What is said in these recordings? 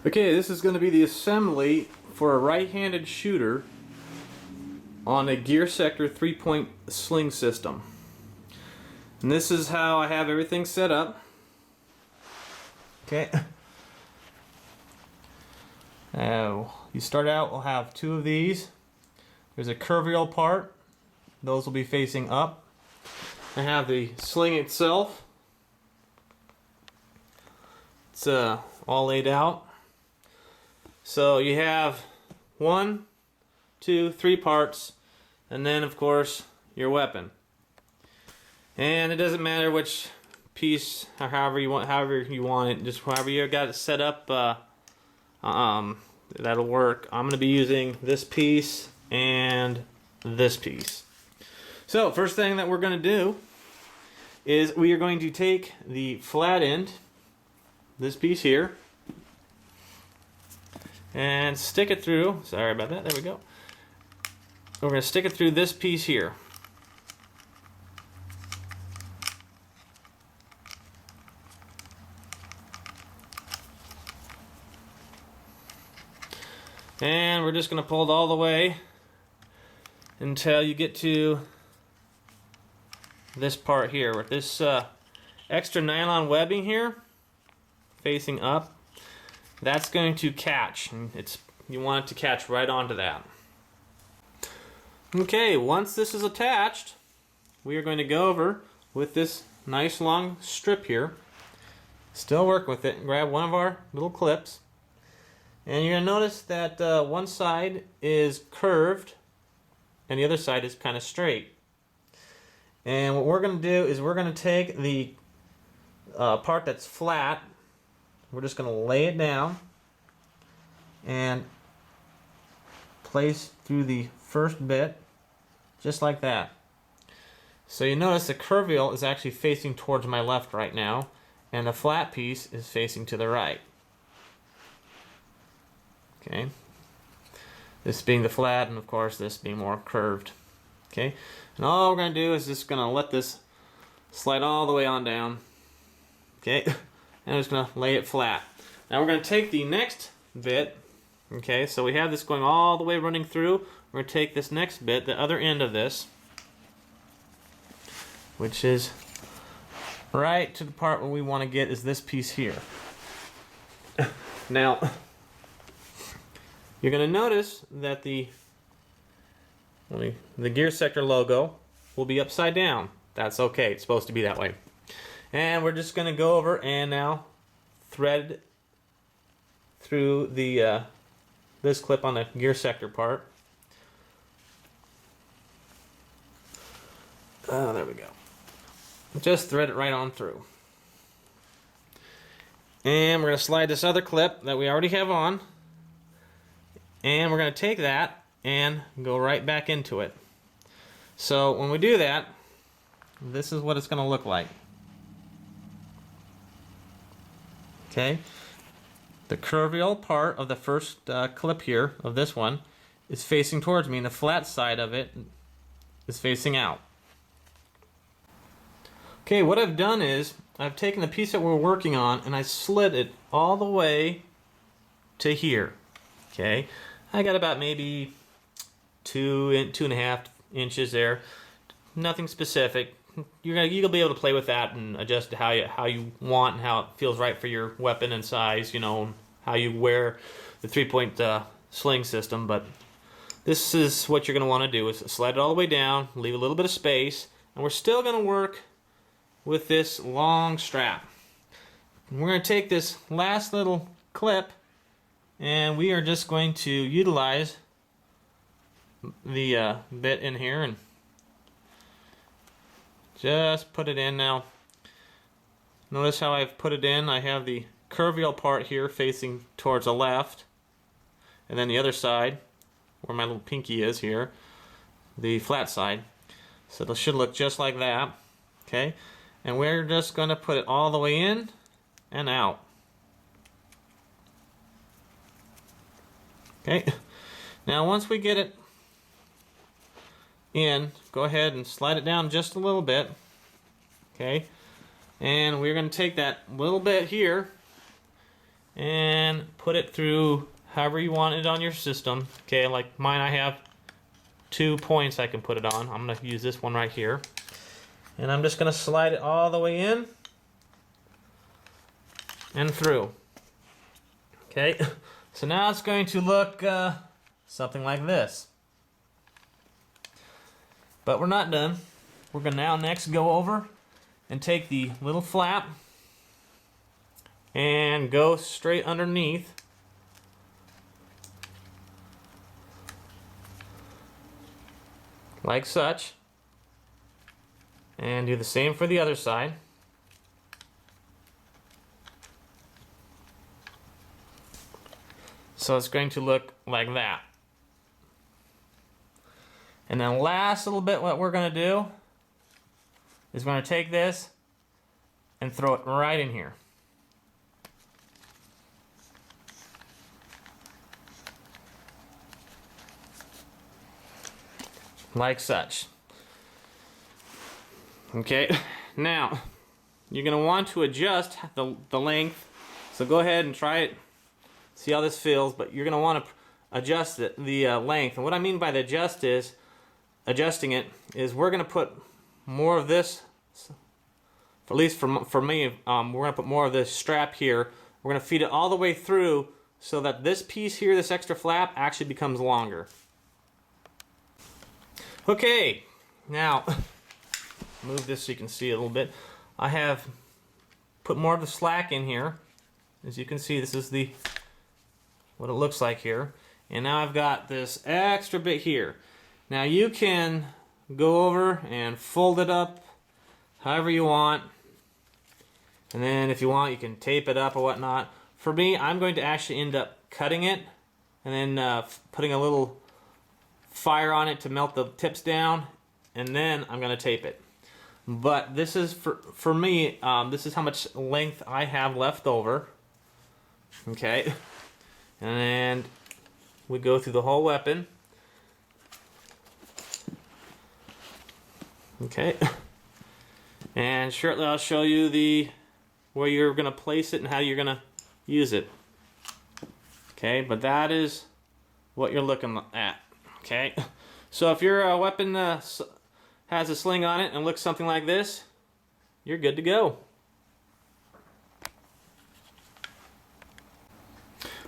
Okay, this is going to be the assembly for a right-handed shooter on a gear sector 3-point sling system. And this is how I have everything set up. Okay. Now, you start out, we'll have two of these. There's a curvial part. Those will be facing up. I have the sling itself. It's all laid out. So you have 1, 2, 3 parts, and then of course your weapon. And it doesn't matter which piece or however you want it, just however you got it set up, that'll work. I'm going to be using this piece and this piece. So first thing that we're going to do is we are going to take the flat end, this piece here, and stick it through. Sorry about that. There we go. We're going to stick it through this piece here. And we're just going to pull it all the way until you get to this part here with this extra nylon webbing here facing up. That's going to catch. You want it to catch right onto that. Okay, once this is attached, we are going to go over with this nice long strip here. Still work with it and grab one of our little clips. And you're going to notice that one side is curved and the other side is kind of straight. And what we're going to do is we're going to take the part that's flat. We're just going to lay it down and place through the first bit just like that. So you notice the curvial is actually facing towards my left right now, and the flat piece is facing to the right. Okay, this being the flat, and of course this being more curved. Okay, and all we're going to do is just going to let this slide all the way on down. Okay, and I'm just going to lay it flat. Now we're going to take the next bit. Okay, so we have this going all the way running through. We're going to take this next bit, the other end of this, which is right to the part where we want to get is this piece here. Now, you're going to notice that the gear sector logo will be upside down. That's okay, it's supposed to be that way. And we're just going to go over and now thread through the this clip on the gear sector part. Oh, there we go. Just thread it right on through. And we're going to slide this other clip that we already have on, and we're going to take that and go right back into it. So when we do that, this is what it's going to look like. Okay, the curvial part of the first clip here of this one is facing towards me, and the flat side of it is facing out. Okay, what I've done is I've taken the piece that we're working on and I slid it all the way to here. Okay, I got about maybe 2.5 inches there. Nothing specific. You'll be able to play with that and adjust how you want and how it feels right for your weapon and size, you know, how you wear the 3-point sling system. But this is what you're going to want to do, is slide it all the way down, leave a little bit of space, and we're still going to work with this long strap. We're going to take this last little clip and we are just going to utilize the bit in here and just put it in. Now notice how I've put it in. I have the curvial part here facing towards the left, and then the other side where my little pinky is here, the flat side. So it should look just like that. Okay, and we're just going to put it all the way in and out. Okay, now once we get it in, go ahead and slide it down just a little bit. Okay, and we're going to take that little bit here and put it through however you want it on your system. Okay, like mine, I have 2 points I can put it on. I'm going to use this one right here. And I'm just going to slide it all the way in and through. Okay, so now it's going to look something like this. But we're not done. We're going to now next go over and take the little flap and go straight underneath. Like such. And do the same for the other side. So it's going to look like that. And then last little bit, what we're going to do is we're going to take this and throw it right in here. Like such. Okay, now you're going to want to adjust the length. So go ahead and try it. See how this feels, but you're going to want to adjust the length. And what I mean by the adjusting it is we're going to put more of this, at least for me, we're going to put more of this strap here. We're going to feed it all the way through so that this piece here, this extra flap, actually becomes longer. Okay, now move this so you can see a little bit. I have put more of the slack in here. As you can see, this is what it looks like here. And now I've got this extra bit here. Now you can go over and fold it up however you want. And then if you want, you can tape it up or whatnot. For me, I'm going to actually end up cutting it and then putting a little fire on it to melt the tips down, and then I'm going to tape it. But this is for me, this is how much length I have left over. Okay, and we go through the whole weapon. Okay, and shortly I'll show you where you're going to place it and how you're going to use it. Okay, but that is what you're looking at. Okay, so if your weapon has a sling on it and looks something like this, you're good to go.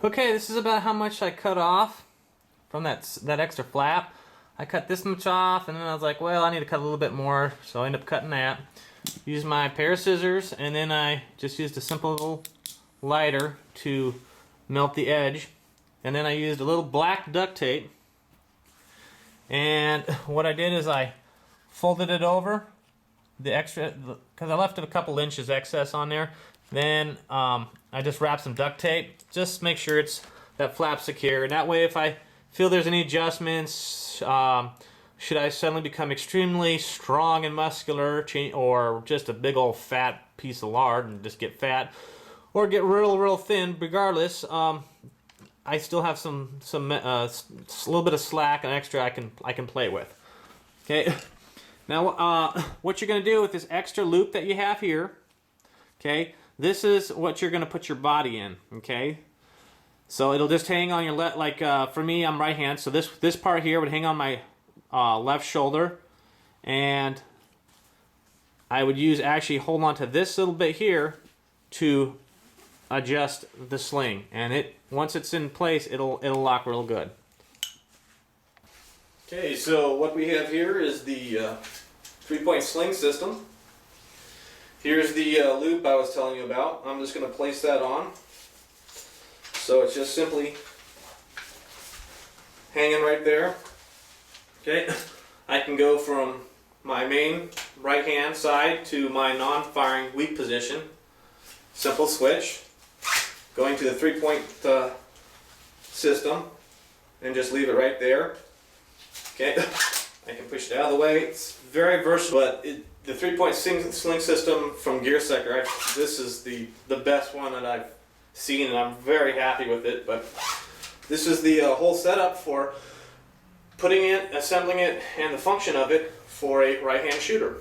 Okay, this is about how much I cut off from that extra flap. I cut this much off, and then I was like, well, I need to cut a little bit more, so I ended up cutting that. Used my pair of scissors, and then I just used a simple little lighter to melt the edge. And then I used a little black duct tape. And what I did is I folded it over the extra, because I left it a couple inches excess on there. Then I just wrapped some duct tape, just make sure that flap's secure. And that way, if I feel there's any adjustments, should I suddenly become extremely strong and muscular, or just a big old fat piece of lard and just get fat, or get real thin, regardless, I still have a little bit of slack and extra I can play with. Okay, now what you're going to do with this extra loop that you have here, okay, this is what you're going to put your body in. Okay, so it'll just hang on your left. Like for me, I'm right hand, so this part here would hang on my left shoulder, and I would actually hold on to this little bit here to adjust the sling, and once it's in place, it'll lock real good. Okay, so what we have here is the 3-point sling system. Here's the loop I was telling you about. I'm just going to place that on. So it's just simply hanging right there. Okay, I can go from my main right hand side to my non-firing weak position. Simple switch. Going to the 3-point system and just leave it right there. Okay, I can push it out of the way. It's very versatile, but the 3-point sling system from Gear Sector, this is the best one that I've seen, and I'm very happy with it. But this is the whole setup for putting it, assembling it, and the function of it for a right-hand shooter.